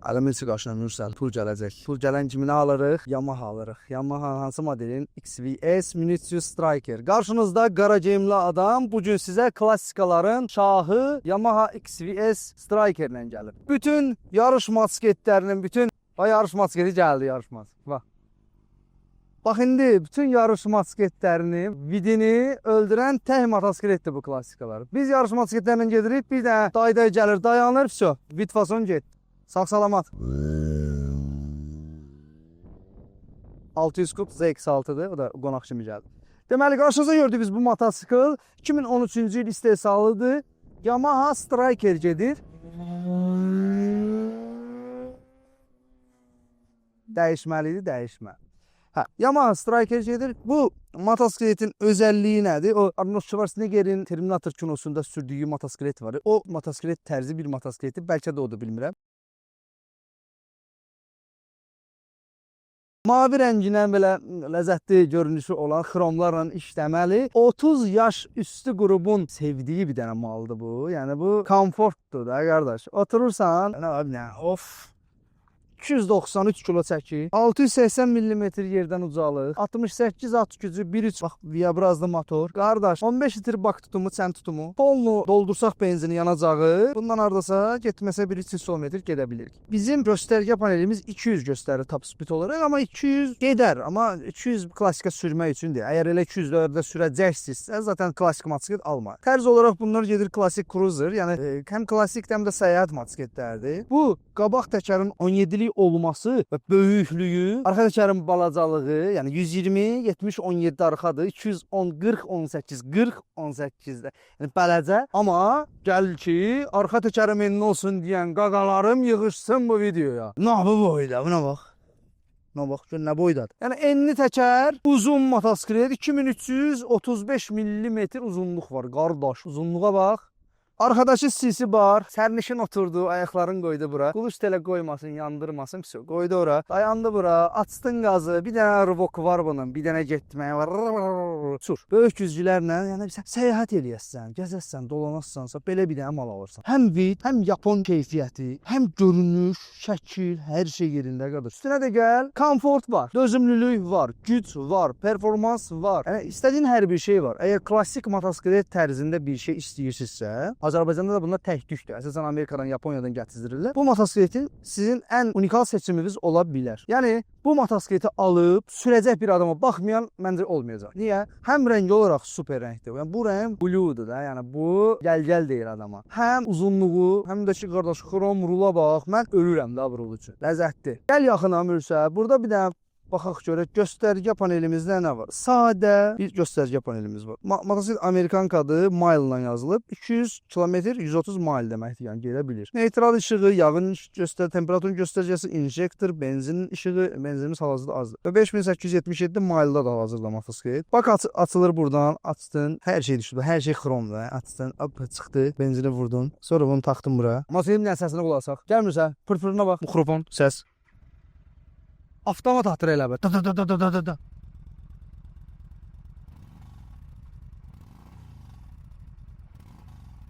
Ələmirçi qaşına Mürsəl, pul gələcək. Pul gələn kimi nə alırıq? Yamaha alırıq. Yamaha hansı modelin? XVS 1300 Striker. Qarşınızda qara geyimli adam bugün sizə klassikaların şahı Yamaha XVS Striker ilə gəlir. Bütün yarış motosikletlərinin, yarış motosikleti gəldi, yarış motosikleti. Bax. Bax indi bütün yarış motosikletlərini, vidini öldürən tək motosikletdir bu klassikalar. Biz yarış motosikletlərlə gedirik, bir də dayday gəlir, dayanır, vəsə, vid fason get. Sağ salamat. 600 kub ZX6'dır, o da qonaq kimi gəldi. Deməli, qarşınıza gördük biz bu motosikl 2013-cü il istehsalıdır. Yamaha Striker gedir. Dəyişməlidir, dəyişmə. Yamaha Striker gedir. Bu motosikletin özəlliyi nədir? O Arnold Schwarzenegger'in Terminator kinosunda sürdüyü motosiklet var. O motosiklet tərzi bir motosikleti, bəlkə də odur, bilmirəm. Mavi rəngindən belə ləzzətli görünüşü olan xromlarla işləməli 30 yaş üstü qrupun sevdiyi bir dənə maldır bu. Yəni bu komfortdur da qardaş. Oturursan, of. 293 kilo çəki, 680 mm yerdən ucalıq, 68 at gücü, 1.3 bax viabrazlı motor. Qardaş, 15 litr bak tutumu, çən tutumu. Polnu doldursaq benzini yanacağı, bundan ardasa getməsə 1-3 kilometr gedə bilirik. Bizim göstərgə panelimiz 200 göstərir top speed olaraq, amma 200 gedər, amma 200 klassika sürmək üçündür. Əgər elə 200-lərdə sürəcəksinizsə, zaten klassik motosiklet alma. Tərz olaraq bunlar gedir klassik cruiser, yəni həm klassik həm də səyahət motosikletlərdir. Bu qabaq təkərin 17-lik olması və böyüklüyü, arxa təkərin balacalığı, yəni 120, 70, 17 arxadır, 210, 40, 18, 40, 18-də. Yəni bələcə, amma gəl ki, arxa təkərim enli olsun deyən qaqalarım yığışsın bu videoya. Bu boyda, buna bax. Buna bax, gör nə boydadır. Yəni enli təkər, uzun motosiklet, 2335 mm uzunluq var, qardaş, uzunluğa bax. Arkadaşı sisi var. Sərnişin oturdu, ayaqlarını qoydu bura. Quluş tələ qoymasın, yandırmasın. Qoydu ora. Dayandı bura. Açdın qazı. Bir dənə rıvok var bunun. Bir dənə getməyə var. Sür. Böyük güzgülərlə, yəni sən səyahət eləyəsən, gəzəsən, dolanassansa belə bir dənə mal alırsan. Həm vid, həm Yapon keyfiyyəti, həm görünüş, şəkil, hər şey yerində qardaş. Üstünə də gəl, komfort var, dözümlülük var, güc var, performans var. Yəni istədiyin hər bir şey var. Əgər klassik motosiklet tərzində bir şey istəyirsinizsə, Azərbaycanda da bunlar tək tükdür. Əsasən Amerikadan, Yaponiyadan gətirilir. Bu motosikletin sizin ən unikal seçiminiz ola bilər. Yəni bu motosikleti alıb sürəcək bir adama baxmayan məncə olmayacaq. Niyə? Həm rəngi olaraq super rəngdir. Yəni bu rəng blue'dur da. Yəni bu gəl-gəl deyir adama. Həm uzunluğu, həm də ki qardaş xrom rula bax. Mən ölürəm da bu rul üçün. Ləzzətli. Gəl yaxına Mürsə. Burada bir dənə baxaq görək, göstərgə panelimizdə nə var? Sadə bir göstərgə panelimiz var. Motosiklet Amerikankadır, mile ilə yazılıb. 200 km 130 mile deməkdir, yəni gedə bilir. Neytral işığı, yağın temperaturun göstəricisi, injektor, benzinin işığı, benzinimiz hal-hazırda azdır. Və 5877 mile'da da hazırda motosiklet. Bak açılır buradan, açdın, hər şey düşdü, hər şey xromdur. Açdın, çıxdı, benzini vurdun. Sonra bunu taxdın bura. Motosikletin səsinə qulaq asaq. Gəlmirsə, pırpırına bax, mikrofon, səs. Avtomat atır elə bə. Da.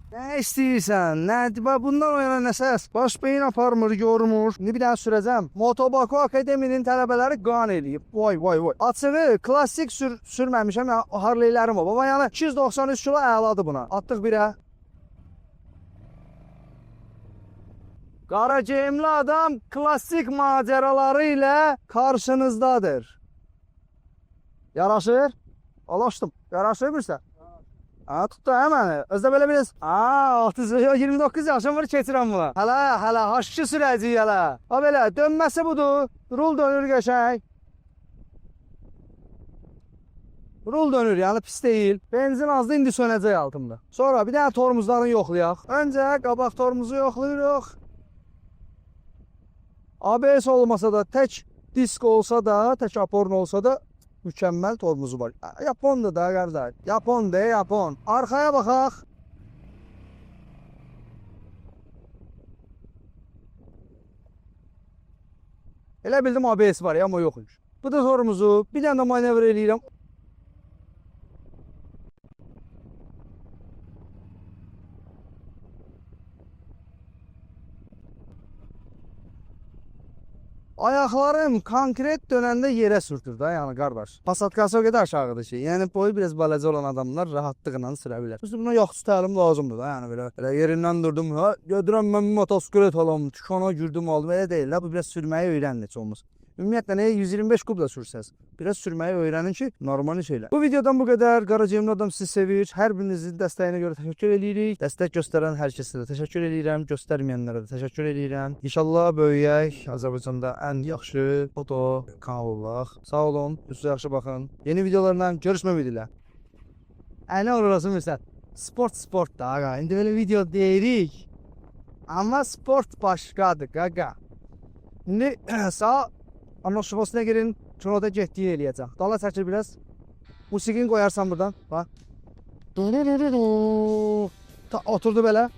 Nə istəyirsən? Bundan oyanan nə səs? Baş beyin aparmır, yormur. Bir dənə sürəcəm. Motobaku Akademinin tələbələri qan eləyib. Vay. Açığı klassik sürməmişəm. Harleylərim o. Baba, yəni 293 kilo əladır buna. Atdıq birə. Qara geyimli adam klassik macəraları ilə karşınızdadır. Yaraşır? Alaşdım. Yaraşır mısın? Tutdu məni. Özdə belə bilirsiniz. 29 yaşım var, keçirəm buna. Hələ, haşki sürəcəyik hələ. Belə, dönməsi budur. Rul dönür qəşəng. Rul dönür, yəni pis deyil. Benzin azdı, indi sönəcək altımda. Sonra bir dənə tormuzlarını yoxlayaq. Öncə qabaq tormuzu yoxlayırıq. ABS olmasa da, tək disk olsa da, tək aporun olsa da mükəmməl tormuzu var. Yapondur da qardaş. Yapon. Arxaya baxaq. Elə bildim ABS var ya, amma yox imiş. Bu da tormuzu. Bir dənə də manevr eləyirəm. Ayaqlarım konkret dönəndə yerə sürtür də, yəni qardaş. Pasatkası o qədər aşağıdır ki, yəni boyu biraz balaca olan adamlar rahatlıqla sürə bilər. Üstümə yaxşı təlim lazımdır da, yəni belə yerindən durdum, ha, gedirəm mən motosiklet alam, tükana girdim aldım, elə deyil də, bu biraz sürməyi öyrənin heç olmaz. Ümumiyyətlə, 125 kubla sürsəz, biraz sürməyi öyrənin ki, normal şeylər. Bu videodan bu qədər. Qaracığımlı adam sizi sevir. Hər birinizin dəstəyinə görə təşəkkür edirik. Dəstək göstərən hər kəsə də təşəkkür edirəm. Göstərməyənlərə də təşəkkür edirəm. İnşallah böyüyək. Azərbaycanda ən yaxşı foto kanal olaq. Sağ olun. Sizə yaxşı baxın. Yeni videolarla görüşmək ümidi ilə. Əni orası məsəl. Sport da ağa. İndi belə video deyirik. Amma sport başqadır qaqa. İndi sağ anonsiyasına girin. Şurada getdiyi eləyəcəm. Dala çəkir biraz. Musiqini qoyarsan buradan. Bax. Oturdu belə.